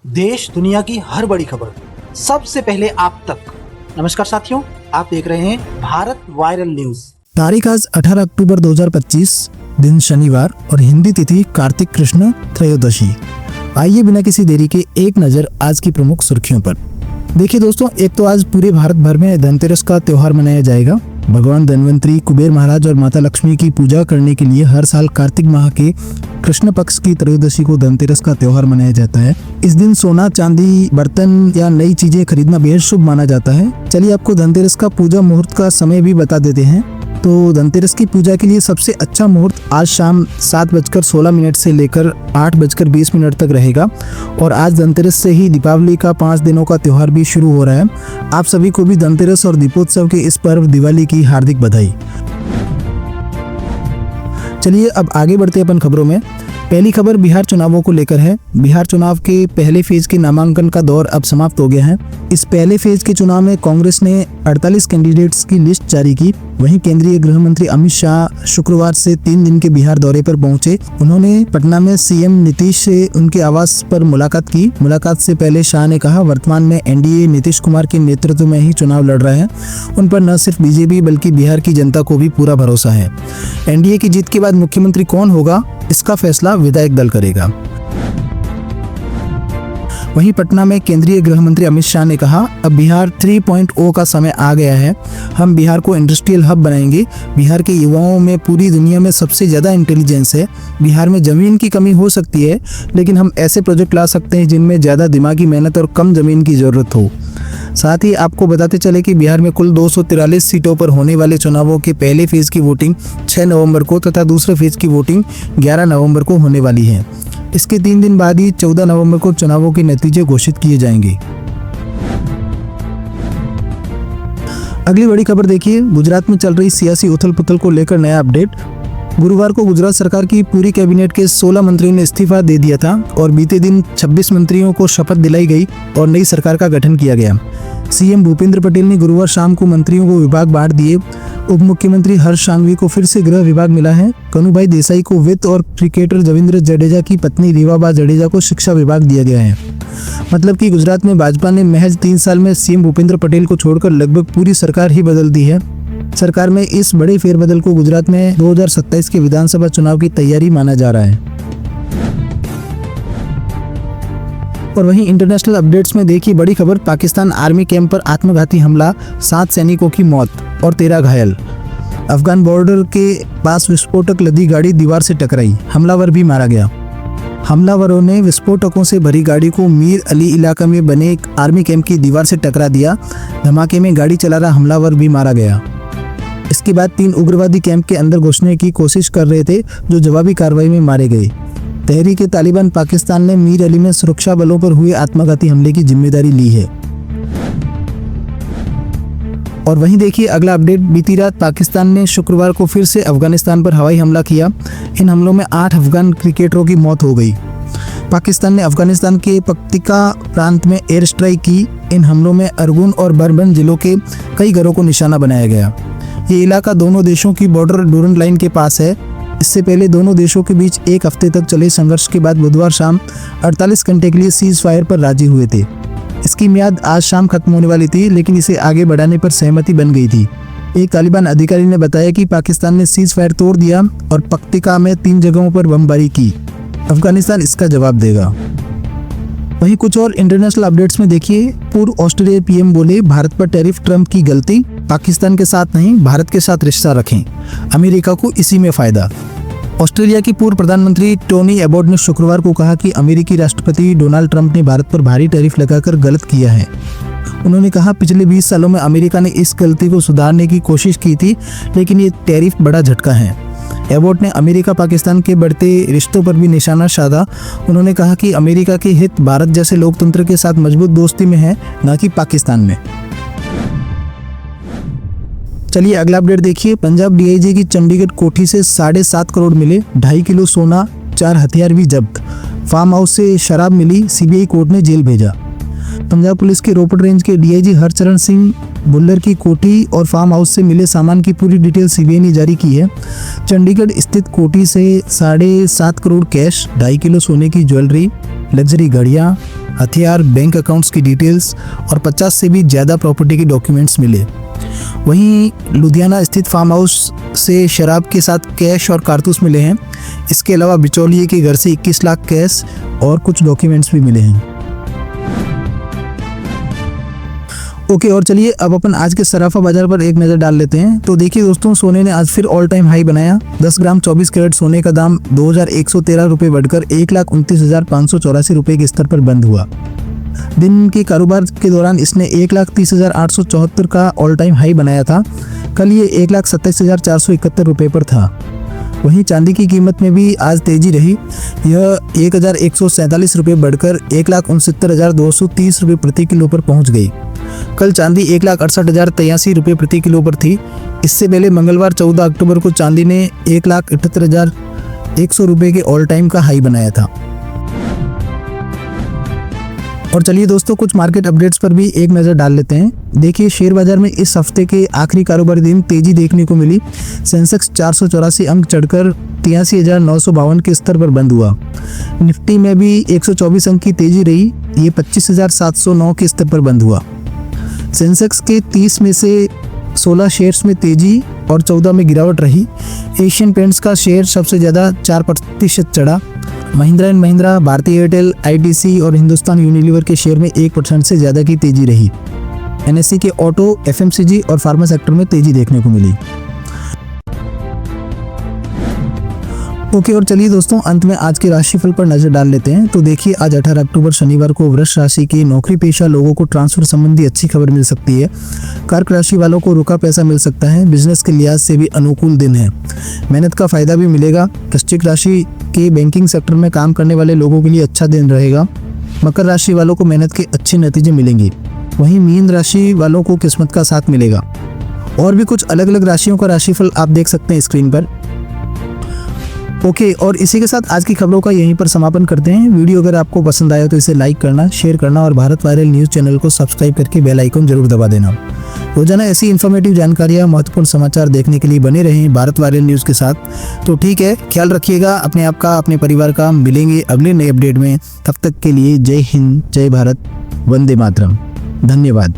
देश दुनिया की हर बड़ी खबर सबसे पहले आप तक। नमस्कार साथियों, आप देख रहे हैं भारत वायरल न्यूज। तारीख आज 18 अक्टूबर 2025, दिन शनिवार और हिंदी तिथि कार्तिक कृष्ण त्रयोदशी। आइए बिना किसी देरी के एक नजर आज की प्रमुख सुर्खियों पर। देखिए दोस्तों, एक तो आज पूरे भारत भर में धनतेरस का त्योहार मनाया जाएगा। भगवान धन्वंतरी, कुबेर महाराज और माता लक्ष्मी की पूजा करने के लिए हर साल कार्तिक माह के कृष्ण पक्ष की त्रयोदशी को धनतेरस का त्योहार मनाया जाता है। इस दिन सोना, चांदी, बर्तन या नई चीजें खरीदना बेहद शुभ माना जाता है। चलिए आपको धनतेरस का पूजा मुहूर्त का समय भी बता देते हैं। तो धनतेरस की पूजा के लिए सबसे अच्छा मुहूर्त आज शाम 7:16 से लेकर 8:20 तक रहेगा। और आज धनतेरस से ही दीपावली का 5 दिनों का त्योहार भी शुरू हो रहा है। आप सभी को भी धनतेरस और दीपोत्सव के इस पर्व दिवाली की हार्दिक बधाई। चलिए अब आगे बढ़ते हैं अपन खबरों में। पहली खबर बिहार चुनावों को लेकर है। बिहार चुनाव के पहले फेज के नामांकन का दौर अब समाप्त हो गया है। इस पहले फेज के चुनाव में कांग्रेस ने 48 कैंडिडेट्स की लिस्ट जारी की। वहीं केंद्रीय गृह मंत्री अमित शाह शुक्रवार से 3 दिन के बिहार दौरे पर पहुंचे। उन्होंने पटना में सीएम नीतीश से उनके आवास पर मुलाकात की। मुलाकात से पहले शाह ने कहा, वर्तमान में एनडीए नीतीश कुमार के नेतृत्व में ही चुनाव लड़ रहा है। उन पर न सिर्फ बीजेपी बल्कि बिहार की जनता को भी पूरा भरोसा है। एनडीए की जीत के बाद मुख्यमंत्री कौन होगा, इसका फैसला विधायक दल करेगा। वहीं पटना में केंद्रीय गृह मंत्री अमित शाह ने कहा, अब बिहार 3.0 का समय आ गया है। हम बिहार को इंडस्ट्रियल हब बनाएंगे। बिहार के युवाओं में पूरी दुनिया में सबसे ज़्यादा इंटेलिजेंस है। बिहार में ज़मीन की कमी हो सकती है, लेकिन हम ऐसे प्रोजेक्ट ला सकते हैं जिनमें ज़्यादा दिमागी मेहनत और कम ज़मीन की ज़रूरत हो। साथ ही आपको बताते चले कि बिहार में कुल 243 सीटों पर होने वाले चुनावों के पहले फेज की वोटिंग 6 नवंबर को तथा दूसरे फेज की वोटिंग 11 नवंबर को होने वाली है। इसके 3 दिन बाद ही 14 नवंबर को चुनावों के नतीजे घोषित किए जाएंगे। अगली बड़ी खबर देखिए, गुजरात में चल रही सियासी उथल पुथल को लेकर नया अपडेट। गुरुवार को गुजरात सरकार की पूरी कैबिनेट के 16 मंत्रियों ने इस्तीफा दे दिया था और बीते दिन 26 मंत्रियों को शपथ दिलाई गई और नई सरकार का गठन किया गया। सीएम भूपेंद्र पटेल ने गुरुवार शाम को मंत्रियों को विभाग बांट दिए। उप मुख्यमंत्री हर्ष सांघवी को फिर से गृह विभाग मिला है। कनुभाई देसाई को वित्त और क्रिकेटर रविंद्र जडेजा की पत्नी रीवाबा जडेजा को शिक्षा विभाग दिया गया है। मतलब कि गुजरात में भाजपा ने महज 3 साल में सीएम भूपेंद्र पटेल को छोड़कर लगभग पूरी सरकार ही बदल दी है। सरकार में इस बड़े फेरबदल को गुजरात में 2027 के विधानसभा चुनाव की तैयारी माना जा रहा है। और वहीं इंटरनेशनल अपडेट्स में देखी बड़ी खबर, पाकिस्तान आर्मी कैंप पर आत्मघाती हमला, 7 सैनिकों की मौत और 13 घायल। अफगान बॉर्डर के पास विस्फोटक लदी गाड़ी दीवार से टकराई, हमलावर भी मारा गया। हमलावरों ने विस्फोटकों से भरी गाड़ी को मीर अली इलाका में बने एक आर्मी कैंप की दीवार से टकरा दिया। धमाके में गाड़ी चला रहा हमलावर भी मारा गया। इसके बाद 3 उग्रवादी कैंप के अंदर घुसने की कोशिश कर रहे थे, जो जवाबी कार्रवाई में मारे गए। तहरीक-ए-तालिबान पाकिस्तान ने मीर अली में सुरक्षा बलों पर हुए आत्मघाती हमले की जिम्मेदारी ली है। और वहीं देखिए अगला अपडेट, बीती रात पाकिस्तान ने शुक्रवार को फिर से अफगानिस्तान पर हवाई हमला किया। इन हमलों में 8 अफगान क्रिकेटरों की मौत हो गई। पाकिस्तान ने अफगानिस्तान के पक्तिका प्रांत में एयर स्ट्राइक की। इन हमलों में अरगुन और बरबन जिलों के कई घरों को निशाना बनाया गया। ये इलाका दोनों देशों की बॉर्डर डूरन लाइन के पास है। इससे पहले दोनों देशों के बीच 1 हफ्ते तक चले संघर्ष के बाद बुधवार शाम 48 घंटे के लिए सीज फायर पर राजी हुए थे। इसकी मियाद आज शाम खत्म होने वाली थी, लेकिन इसे आगे बढ़ाने पर सहमति बन गई थी। एक तालिबान अधिकारी ने बताया कि पाकिस्तान ने सीज फायर तोड़ दिया और पक्तिका में 3 जगहों पर बमबारी की। अफगानिस्तान इसका जवाब देगा। वहीं कुछ और इंटरनेशनल अपडेट्स में देखिए, पूर्व ऑस्ट्रेलिया पीएम बोले, भारत पर टैरिफ ट्रंप की गलती, पाकिस्तान के साथ नहीं भारत के साथ रिश्ता रखें, अमेरिका को इसी में फायदा। ऑस्ट्रेलिया की पूर्व प्रधानमंत्री टोनी एबॉट ने शुक्रवार को कहा कि अमेरिकी राष्ट्रपति डोनाल्ड ट्रंप ने भारत पर भारी टैरिफ लगाकर गलत किया है। उन्होंने कहा, पिछले 20 सालों में अमेरिका ने इस गलती को सुधारने की कोशिश की थी, लेकिन ये टैरिफ बड़ा झटका है। एबॉट ने अमेरिका पाकिस्तान के बढ़ते रिश्तों पर भी निशाना साधा। उन्होंने कहा कि अमेरिका के हित भारत जैसे लोकतंत्र के साथ मजबूत दोस्ती में है, न कि पाकिस्तान में। चलिए अगला अपडेट देखिए, पंजाब डीआईजी की चंडीगढ़ कोठी से 7.5 करोड़ मिले, 2.5 किलो सोना, 4 हथियार भी जब्त। फार्म हाउस से शराब मिली, सीबीआई कोर्ट ने जेल भेजा। पंजाब पुलिस के रोपड़ रेंज के डीआईजी हरचरण सिंह बुल्लर की कोठी और फार्म हाउस से मिले सामान की पूरी डिटेल सीबीआई ने जारी की है। चंडीगढ़ स्थित कोठी से 7.5 करोड़ कैश, 2.5 किलो सोने की ज्वेलरी, लग्जरी घड़ियाँ, हथियार, बैंक अकाउंट्स की डिटेल्स और 50 से भी ज़्यादा प्रॉपर्टी के डॉक्यूमेंट्स मिले। वहीं लुधियाना स्थित फार्म हाउस से शराब के साथ कैश और कारतूस मिले हैं। इसके अलावा बिचौलिए के घर से 21 लाख कैश और कुछ डॉक्यूमेंट्स भी मिले हैं। ओके, और चलिए अब अपन आज के सराफा बाजार पर एक नज़र डाल लेते हैं। तो देखिए दोस्तों, सोने ने आज फिर ऑल टाइम हाई बनाया। 10 ग्राम 24 कैरेट सोने का दाम 2113 रुपये बढ़कर 1,29,584 रुपये के स्तर पर बंद हुआ। दिन के कारोबार के दौरान इसने 1,30,874 का ऑल टाइम हाई बनाया था। कल ये 1,27,471 रुपये पर था। वहीं चांदी की कीमत में भी आज तेजी रही। यह 1,147 रुपये बढ़कर 1,69,230 रुपये प्रति किलो पर पहुंच गई। कल चांदी 1,68,083 रुपये प्रति किलो पर थी। इससे पहले मंगलवार 14 अक्टूबर को चांदी ने 1,78,100 रुपये के ऑल टाइम का हाई बनाया था। और चलिए दोस्तों, कुछ मार्केट अपडेट्स पर भी एक नज़र डाल लेते हैं। देखिए, शेयर बाजार में इस हफ्ते के आखिरी कारोबारी दिन तेजी देखने को मिली। सेंसेक्स 484 अंक चढ़कर 83,952 के स्तर पर बंद हुआ। निफ्टी में भी 124 अंक की तेजी रही। ये 25,709 के स्तर पर बंद हुआ। सेंसेक्स के 30 में से 16 शेयर्स में तेजी और 14 में गिरावट रही। एशियन पेंट्स का शेयर सबसे ज़्यादा 4% चढ़ा। महिंद्रा एंड महिंद्रा, भारतीय एयरटेल, आईटीसी और हिंदुस्तान यूनिलीवर के शेयर में 1% से ज़्यादा की तेजी रही। एनएससी के ऑटो, एफएमसीजी और फार्मा सेक्टर में तेजी देखने को मिली। ओके, और चलिए दोस्तों, अंत में आज के राशिफल पर नजर डाल लेते हैं। तो देखिए, आज 18 अक्टूबर शनिवार को वृष राशि के नौकरी पेशा लोगों को ट्रांसफर संबंधी अच्छी खबर मिल सकती है। कर्क राशि वालों को रुका पैसा मिल सकता है। बिजनेस के लिहाज से भी अनुकूल दिन है। मेहनत का फायदा भी मिलेगा। वृश्चिक राशि के बैंकिंग सेक्टर में काम करने वाले लोगों के लिए अच्छा दिन रहेगा। मकर राशि वालों को मेहनत के अच्छे नतीजे मिलेंगे। वहीं मीन राशि वालों को किस्मत का साथ मिलेगा। और भी कुछ अलग अलग राशियों का राशिफल आप देख सकते हैं स्क्रीन पर। ओके, और इसी के साथ आज की खबरों का यहीं पर समापन करते हैं। वीडियो अगर आपको पसंद आया तो इसे लाइक करना, शेयर करना और भारत वायरल न्यूज़ चैनल को सब्सक्राइब करके बेल आइकन जरूर दबा देना। रोजाना ऐसी इन्फॉर्मेटिव जानकारियाँ, महत्वपूर्ण समाचार देखने के लिए बने रहें भारत वायरल न्यूज़ के साथ। तो ठीक है, ख्याल रखिएगा अपने आप का, अपने परिवार का। मिलेंगे अगले नए अपडेट में। तब तक के लिए जय हिंद, जय भारत, वंदे मातरम। धन्यवाद।